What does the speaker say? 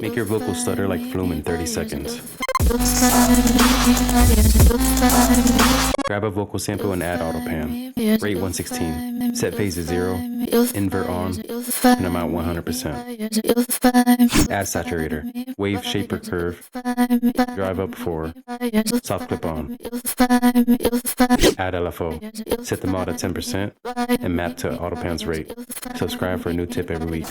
Make your vocal stutter like Flume in 30 seconds. Grab a vocal sample and add auto pan. Rate 116. Set phase to 0. Invert on. And amount 100%. Add saturator. Waveshaper curve. Drive up 4. Soft clip on. Add LFO. Set the mod at 10% and map to auto pan's rate. Subscribe for a new tip every week.